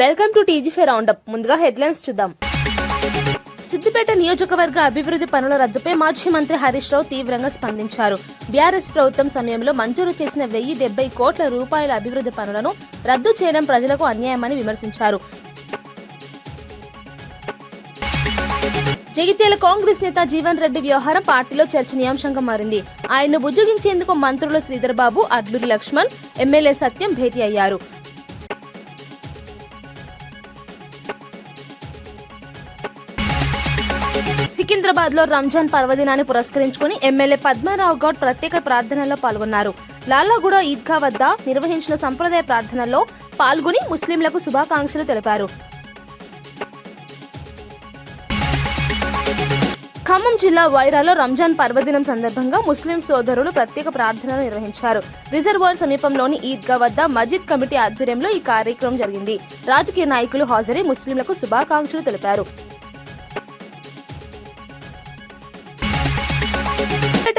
Welcome to టీజీఫై roundup. ముందుగా headlines చూద్దాం. సిద్దిపేట నియోజకవర్గ అభివృద్ధి పనుల రద్దుపై మాజీ మంత్రి హరీష్ రావు తీవ్రంగా స్పందించారు. బీఆర్ఎస్ ప్రభుత్వం సమయంలో మంజూరు చేసిన 1070 కోట్ల రూపాయల అభివృద్ధి పనులను రద్దు చేయడం ప్రజలకు అన్యాయమని విమర్శించారు. జగిత్యాల కాంగ్రెస్ నేత జీవన్ రెడ్డి వ్యవహారం పార్టీలో చర్చనీయాంశంగా మారింది. ఆయన్ను బుజ్జగించేందుకు మంత్రులు శ్రీధర్ బాబు, అడ్లూరి లక్ష్మణ్, ఎమ్మెల్యే సత్యం భేటీ అయ్యారు. సికింద్రాబాద్ లో రంజాన్ పర్వదినాన్ని పురస్కరించుకుని ఎమ్మెల్యే పద్మారావు గౌడ్ ప్రత్యేక ప్రార్థనల్లో పాల్గొన్నారు. లాలాగూడ ఈద్గా వద్ద నిర్వహించిన సంప్రదాయ ప్రార్థనల్లో పాల్గొని ముస్లింలకు శుభాకాంక్షలు తెలిపారు. ఖమ్మం జిల్లా వైరాలో రంజాన్ పర్వదినం సందర్భంగా ముస్లిం సోదరులు ప్రత్యేక ప్రార్థనలు నిర్వహించారు. రిజర్వాయర్ సమీపంలోని ఈద్గా వద్ద మస్జిద్ కమిటీ ఆధ్వర్యంలో ఈ కార్యక్రమం జరిగింది. రాజకీయ నాయకులు హాజరై ముస్లింలకు శుభాకాంక్షలు తెలిపారు.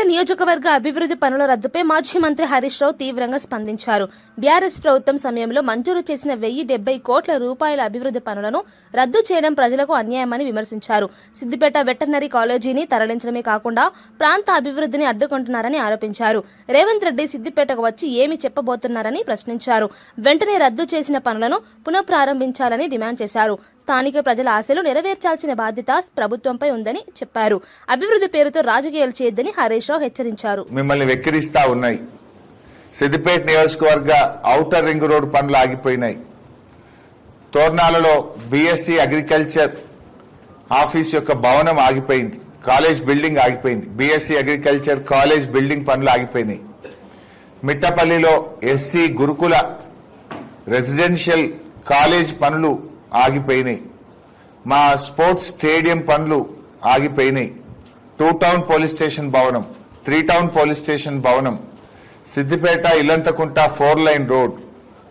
నియోజకవర్గ అభివృద్ధి పనుల రద్దుపై మాజీ మంత్రి హరీష్ రావు తీవ్రంగా స్పందించారు. బీఆర్ఎస్ ప్రభుత్వం సమయంలో మంజూరు చేసిన 1070 కోట్ల రూపాయల అభివృద్ధి పనులను రద్దు చేయడం ప్రజలకు అన్యాయమని విమర్శించారు. సిద్దిపేట వెటర్నరీ కాలేజీని తరలించడమే కాకుండా ప్రాంత అభివృద్ధిని అడ్డుకుంటున్నారని ఆరోపించారు. రేవంత్ రెడ్డి సిద్దిపేటకు వచ్చి ఏమి చెప్పబోతున్నారని ప్రశ్నించారు. వెంటనే రద్దు చేసిన పనులను పునఃప్రారంభించాలని డిమాండ్ చేశారు. స్థానిక ప్రజల ఆశలు నెరవేర్చాల్సిన బాధ్యత ప్రభుత్వంపై ఉందని చెప్పారు. అభివృద్ధి పేరుతో రాజకీయాలు చేయొద్దని హరీష్ రావు హెచ్చరించారు. మిమ్మల్ని వెక్కిరిస్తా ఉన్నాయి. సిద్దిపేట నియోజకవర్గ ఔటర్ రింగ్ రోడ్ పనులు ఆగిపోయినాయి. తోర్నాలలో బీఎస్సీ అగ్రికల్చర్ ఆఫీస్ యొక్క భవనం ఆగిపోయింది. కాలేజ్ బిల్డింగ్ ఆగిపోయింది. బీఎస్సీ అగ్రికల్చర్ కాలేజ్ బిల్డింగ్ పనులు ఆగిపోయినాయి. మిట్టపల్లిలో ఎస్సీ గురుకుల రెసిడెన్షియల్ కాలేజ్ పనులు ఆగిపోయినాయి. మా స్పోర్ట్స్ స్టేడియం పనులు ఆగిపోయినాయి. 2 టౌన్ పోలీస్ స్టేషన్ భవనం, 3 టౌన్ పోలీస్ స్టేషన్ భవనం, సిద్దిపేట ఇల్లంతకుంట 4 లైన్ రోడ్,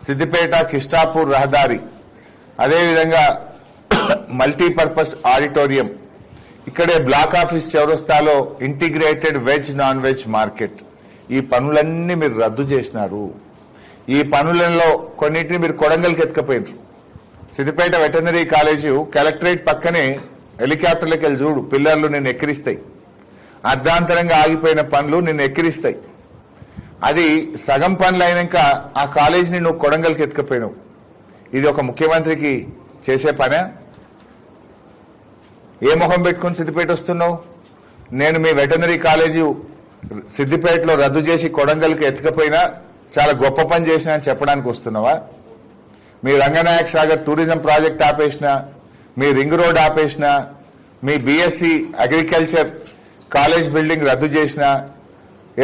సిద్దిపేట కిష్టాపూర్ రహదారి, అదేవిధంగా మల్టీపర్పస్ ఆడిటోరియం, ఇక్కడే బ్లాక్ ఆఫీస్ చౌరస్తాలో integrated veg non veg market. ఈ పనులన్నీ మీరు రద్దు చేసినారు. ఈ పనులలో కొన్నిటిని మీరు కొడంగల్కి ఎత్తుకపోయినారు. సిద్దిపేట వెటర్నరీ కాలేజీ కలెక్టరేట్ పక్కనే హెలికాప్టర్లకు వెళ్ళి చూడు, పిల్లర్లు నిన్ను ఎక్కిరిస్తాయి. అర్ధాంతరంగా ఆగిపోయిన పనులు నిన్ను ఎక్కిరిస్తాయి. అది సగం పనులు అయినాక ఆ కాలేజీని నువ్వు కొడంగల్కి ఎత్తుకపోయినావు. ఇది ఒక ముఖ్యమంత్రికి చేసే పనే? ఏ మొహం పెట్టుకుని సిద్దిపేట వస్తున్నావు? నేను మీ వెటర్నరీ కాలేజీ సిద్దిపేటలో రద్దు చేసి కొడంగల్కి ఎత్తుకపోయినా చాలా గొప్ప పని చేసినా అని చెప్పడానికి వస్తున్నావా? మీ రంగనాయక్ సాగర్ టూరిజం ప్రాజెక్ట్ ఆపేసిన, మీ రింగ్ రోడ్ ఆపేసిన, మీ బీఎస్సీ అగ్రికల్చర్ కాలేజ్ బిల్డింగ్ రద్దు చేసిన,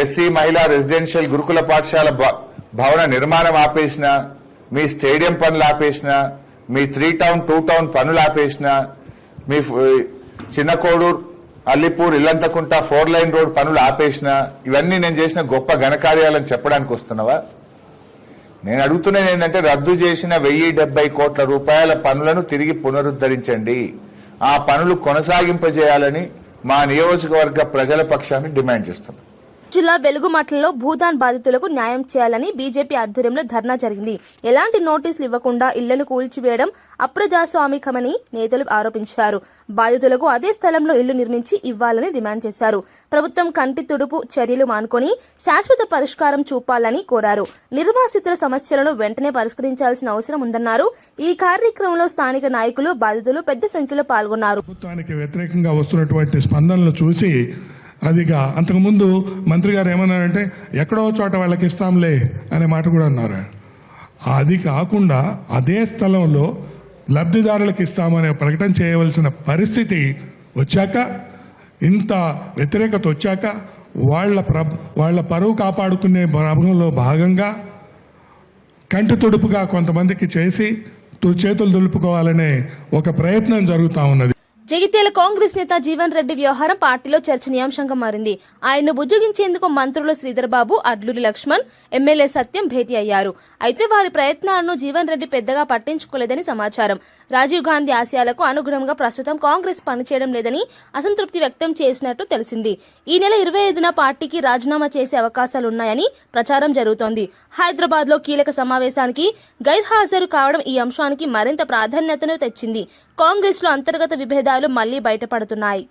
ఎస్సీ మహిళా రెసిడెన్షియల్ గురుకుల పాఠశాల భవన నిర్మాణం ఆపేసిన, మీ స్టేడియం పనులు ఆపేసిన, మీ 3 టౌన్ 2 టౌన్ పనులు ఆపేసిన, మీ చిన్నకోడూరు అల్లిపూర్ ఇల్లంతకుంట 4 లైన్ రోడ్ పనులు ఆపేసిన, ఇవన్నీ నేను చేసిన గొప్ప ఘనకార్యాలని చెప్పడానికి వస్తున్నావా? నేను అడుగుతున్నది ఏంటంటే రద్దు చేసిన 1070 కోట్ల రూపాయల పనులను తిరిగి పునరుద్ధరించండి. ఆ పనులు కొనసాగింపజేయాలని మా నియోజకవర్గ ప్రజల పక్షాన్ని డిమాండ్ చేస్తున్నాం. జిల్లా వెలుగుమట్లలో భూదాన్ బాధితులకు న్యాయం చేయాలని బీజేపీ ఆధ్వర్యంలో ధర్నా జరిగింది. ఎలాంటి నోటీసులు ఇవ్వకుండా ఇళ్లను కూల్చివేయడం అప్రజాస్వామికమని నేతలు ఆరోపించారు. బాధితులకు అదే స్థలంలో ఇల్లు నిర్మించి ఇవ్వాలని డిమాండ్ చేశారు. ప్రభుత్వం కంటి తుడుపు చర్యలు మానుకొని శాశ్వత పరిష్కారం చూపాలని కోరారు. నిర్వాసితుల సమస్యలను వెంటనే పరిష్కరించాల్సిన అవసరం ఉందన్నారు. ఈ కార్యక్రమంలో స్థానిక నాయకులు, బాధితులు పెద్ద సంఖ్యలో పాల్గొన్నారు. ప్రభుత్వానికి వ్యతిరేకంగా వస్తున్నటువంటి స్పందనలు చూసి అదిగా అంతకుముందు మంత్రి గారు ఏమన్నారంటే ఎక్కడో చోట వాళ్ళకి ఇస్తాంలే అనే మాట కూడా అన్నారు. అది కాకుండా అదే స్థలంలో లబ్ధిదారులకు ఇస్తామనే ప్రకటన చేయవలసిన పరిస్థితి వచ్చాక, ఇంత వ్యతిరేకత వచ్చాక వాళ్ళ పరువు కాపాడుకునే భాగంలో భాగంగా కంటి తుడుపుగా కొంతమందికి చేసి చేతులు దులుపుకోవాలనే ఒక ప్రయత్నం జరుగుతూ ఉన్నది. జగిత్యాల కాంగ్రెస్ నేత జీవన్ రెడ్డి వ్యవహారం పార్టీలో చర్చనీయాంశంగా మారింది. ఆయన్ను బుజ్జగించేందుకు మంత్రులు శ్రీధర్ బాబు, అడ్లూరి లక్ష్మణ్, ఎమ్మెల్యే సత్యం భేటీ అయ్యారు. అయితే వారి ప్రయత్నాలను జీవన్ రెడ్డి పెద్దగా పట్టించుకోలేదని సమాచారం. రాజీవ్ గాంధీ ఆశయాలకు అనుగుణంగా ప్రస్తుతం కాంగ్రెస్ పనిచేయడం లేదని అసంతృప్తి వ్యక్తం చేసినట్టు తెలిసింది. ఈ నెల 25న పార్టీకి రాజీనామా చేసే అవకాశాలున్నాయని ప్రచారం జరుగుతోంది. హైదరాబాద్ లో కీలక సమావేశానికి గైర్హాజరు కావడం ఈ అంశానికి మరింత ప్రాధాన్యతను తెచ్చింది. కాంగ్రెస్ లో అంతర్గత విభేదాలు మళ్లీ బయటపడుతున్నాయి.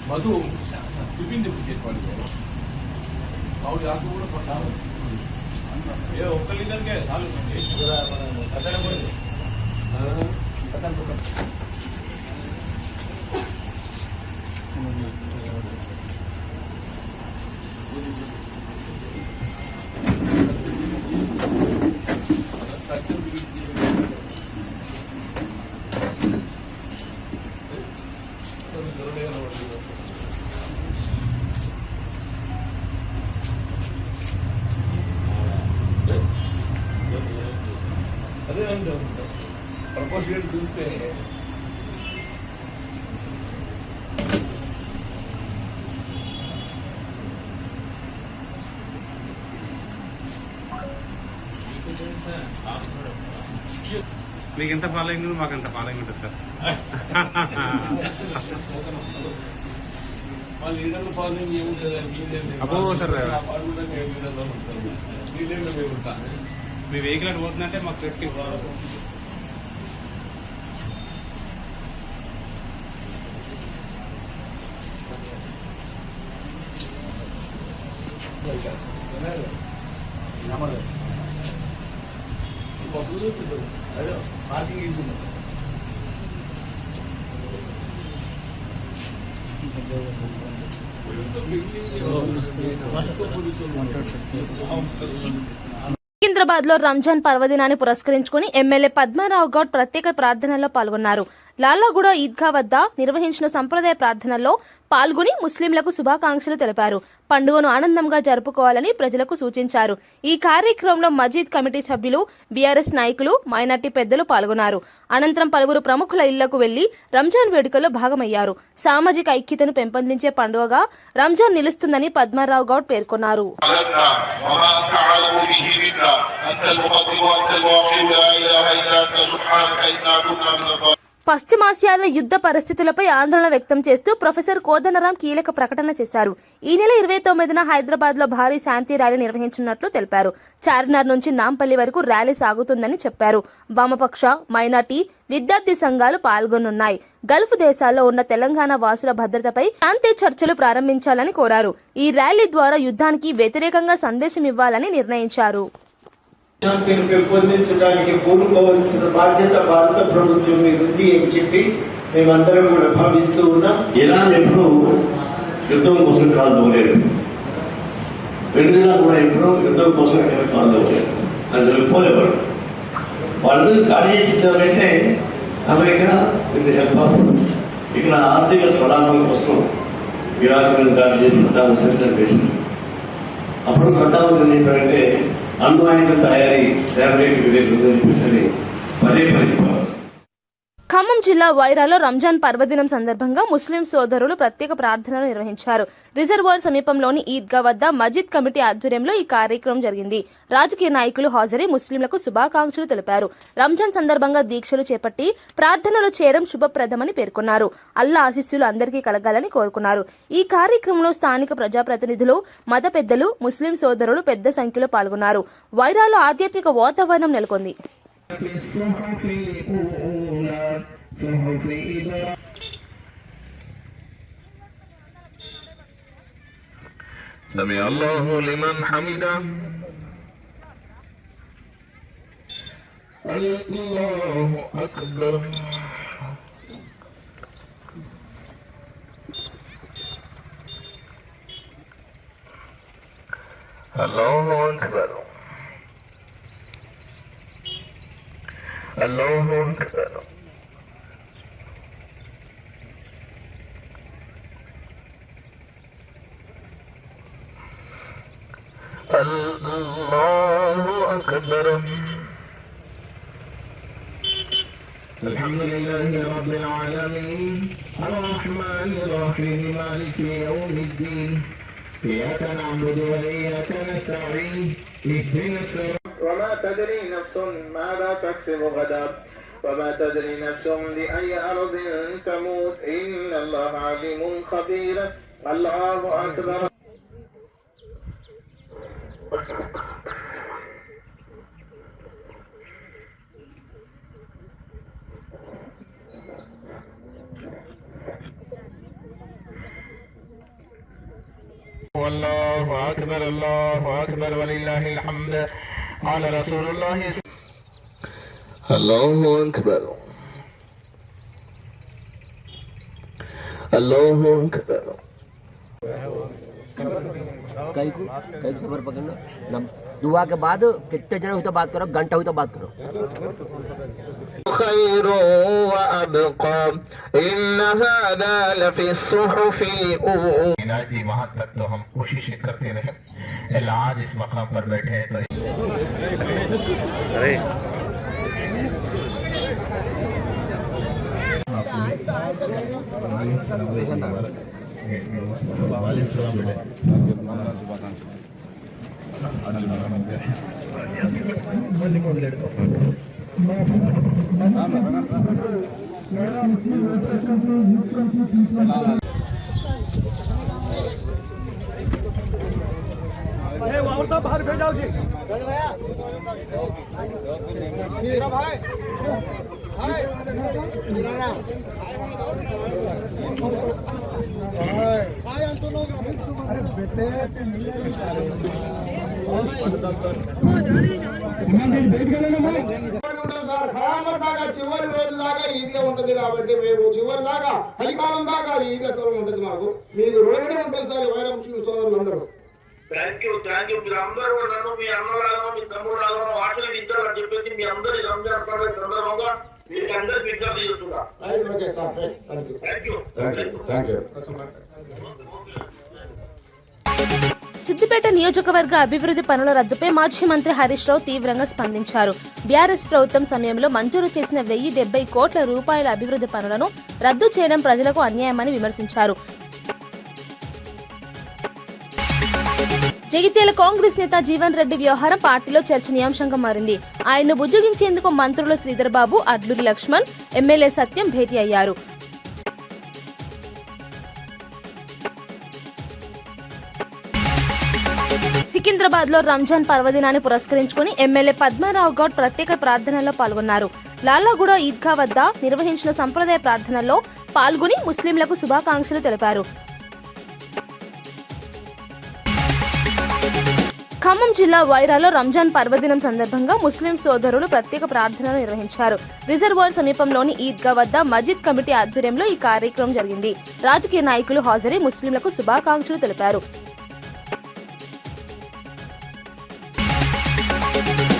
మధు టిఫిన్ డిప్యూటేట్ పడిపోయారు ఆవిడ ఆకు కూడా పట్టాలి ఏ ఒక్క లీటర్కే చాలు అదే అండి ప్రపోజ్ చూస్తే మీకు ఎంత ఫాలోయింగ్ ఉంది, మాకు ఎంత ఫాలోయింగ్ ఉంటుంది సార్. మా లీడర్లు ఫాలోయింగ్ ఏముంటుంది అబ్బో సార్, లీడర్లు మేము ఉంటాం. మీ వెహికల్ అటు పోతుందంటే మాకు సేఫ్టీ అదే పార్కింగ్ ఇస్తుంది. సికింద్రాబాద్ లో రంజాన్ పర్వదినాన్ని పురస్కరించుకుని ఎమ్మెల్యే పద్మారావు గౌడ్ ప్రత్యేక ప్రార్థనల్లో పాల్గొన్నారు. లాలాగూడ ఈద్గా వద్ద నిర్వహించిన సంప్రదాయ ప్రార్థనల్లో పాల్గొని ముస్లింలకు శుభాకాంక్షలు తెలిపారు. పండుగను ఆనందంగా జరుపుకోవాలని ప్రజలకు సూచించారు. ఈ కార్యక్రమంలో మజీద్ కమిటీ సభ్యులు, బీఆర్ఎస్ నాయకులు, మైనార్టీ పెద్దలు పాల్గొన్నారు. అనంతరం పలువురు ప్రముఖుల ఇళ్లకు వెళ్లి రంజాన్ వేడుకల్లో భాగమయ్యారు. సామాజిక ఐక్యతను పెంపొందించే పండుగగా రంజాన్ నిలుస్తుందని పద్మారావు గౌడ్ పేర్కొన్నారు. పశ్చిమాసియాలో యుద్ధ పరిస్థితులపై ఆందోళన వ్యక్తం చేస్తూ ప్రొఫెసర్ కోదండరాం కీలక ప్రకటన చేశారు. ఈ నెల 29న హైదరాబాద్ లో భారీ శాంతి ర్యాలీ నిర్వహించనున్నట్లు తెలిపారు. చార్మినార్ నుంచి నాంపల్లి వరకు ర్యాలీ సాగుతుందని చెప్పారు. వామపక్ష, మైనార్టీ, విద్యార్థి సంఘాలు పాల్గొనున్నాయి. గల్ఫ్ దేశాల్లో ఉన్న తెలంగాణ వాసుల భద్రతపై శాంతి చర్చలు ప్రారంభించాలని కోరారు. ఈ ర్యాలీ ద్వారా యుద్ధానికి వ్యతిరేకంగా సందేశం ఇవ్వాలని నిర్ణయించారు. శాంతిని పెంపొందించడానికి పూనుకోవాల్సిన బాధ్యత భారత ప్రభుత్వం మీద ఉంది అని చెప్పి మేమందరం కూడా భావిస్తూ ఉన్నాం. ఇరాన్ ఎప్పుడు యుద్ధం కోసం కాదు పోలేదు, వెనుజులా కూడా ఎప్పుడు యుద్ధం కోసం కాదు పోలేదు, అందులో పోలేవాడు. వాళ్ళందరూ ఖాళీ చేసిందంటే అమెరికా విత్ హెల్ప్ ఆఫ్ ఇక్కడ ఆర్థిక స్వలాభం కోసం ఇరాక్ మీద దాడి చేసి సద్దాం హుస్సేన్ వేసింది. అప్పుడు సద్దాం హుస్సేన్ ఏంటంటే అణ్వాయుధ తయారీ శారీరక వివేకం చెప్పేసి పదే ఖమ్మం జిల్లా వైరాలో రంజాన్ పర్వదినం సందర్భంగా ముస్లిం సోదరులు ప్రత్యేక ప్రార్థనలు నిర్వహించారు. రిజర్వాయర్ సమీపంలోని ఈద్గా వద్ద మజీద్ కమిటీ ఆధ్వర్యంలో ఈ కార్యక్రమం జరిగింది. రాజకీయ నాయకులు హాజరై ముస్లింలకు శుభాకాంక్షలు తెలిపారు. రంజాన్ సందర్భంగా దీక్షలు చేపట్టి ప్రార్థనలు చేయడం శుభప్రదమని పేర్కొన్నారు. అల్లా ఆశీస్సులు అందరికీ కలగాలని కోరుకున్నారు. ఈ కార్యక్రమంలో స్థానిక ప్రజాప్రతినిధులు, మత పెద్దలు, ముస్లిం సోదరులు పెద్ద సంఖ్యలో పాల్గొన్నారు. వైరాలో ఆధ్యాత్మిక వాతావరణం నెలకొంది. سمع الله لمن حمده الله أكبر الله أكبر الله أكبر الله أكبر. الحمد لله رب العالمين الرحمن الرحيم مالك يوم الدين إياك نعبد وإياك نستعين اهدنا الصراط. وما تدري نفس ماذا تكسب غدا وما تدري نفس بأي أرض تموت إن الله عليم خبير. الله أكبر. الله أكبر الله أكبر ولله الحمد. قال رسول الله الله أكبر الله أكبر. कई को सबर पकड़ना दुआ के बाद कितने जने हुई तो बात करो, घंटा हुई तो बात करो. خير وأبقى إن هذا لفي الصحف الأولى. जी वहाँ तक तो हम कोशिश करते रहे. आज इस मकाम पर बैठे हैं तो చివరి రోజు దాకా ఈదిగా ఉంటుంది కాబట్టి మేము చివరి దాకా అధికారం దాకా ఈదిగా స్థలం ఉంటుంది. మాకు మీకు రోడ్డే ఉంటుంది సార్ వైర ముస్లిం సోదరులందరూ. థ్యాంక్ యూ మీరు అందరూ నన్ను మీ అన్నలాగా మీ తమ్ముళ్ళలాగా ఆశీర్వదించాలని చెప్పేసి మీ అందరి రంజాన్ పండుగ సందర్భంగా మీకు అందరికి విజ్ఞప్తి చేస్తున్నా. Okay sir, thank you. Siddipet నియోజకవర్గ అభివృద్ధి పనుల రద్దుపై మాజీ మంత్రి హరీష్ రావు తీవ్రంగా స్పందించారు. బీఆర్ఎస్ ప్రభుత్వం సమయంలో మంజూరు చేసిన 1070 కోట్ల రూపాయల అభివృద్ధి పనులను రద్దు చేయడం ప్రజలకు అన్యాయమని విమర్శించారు. జగిత్యాల కాంగ్రెస్ నేత జీవన్ రెడ్డి వ్యవహారం పార్టీలో చర్చనీయాంశంగా మారింది. ఆయన్ను బుజ్జగించేందుకు మంత్రులు శ్రీధర్ బాబు, అడ్లూరి లక్ష్మణ్, ఎమ్మెల్యే సత్యం భేటీ అయ్యారు. సికింద్రాబాద్ లో రంజాన్ పర్వదినాన్ని పురస్కరించుకుని ఎమ్మెల్యే పద్మారావు గౌడ్ ప్రత్యేక ప్రార్థనల్లో పాల్గొన్నారు. లాలాగూడ ఈద్గా వద్ద నిర్వహించిన సంప్రదాయ ప్రార్థనల్లో పాల్గొని ముస్లింలకు శుభాకాంక్షలు తెలిపారు. ఖమ్మం జిల్లా వైరాలో రంజాన్ పర్వదినం సందర్భంగా ముస్లిం సోదరులు ప్రత్యేక ప్రార్థనలు నిర్వహించారు. రిజర్వాయర్ సమీపంలోని ఈద్గా వద్ద మజిద్ కమిటీ ఆధ్వర్యంలో ఈ కార్యక్రమం జరిగింది. రాజకీయ నాయకులు హాజరై ముస్లింలకు శుభాకాంక్షలు తెలిపారు.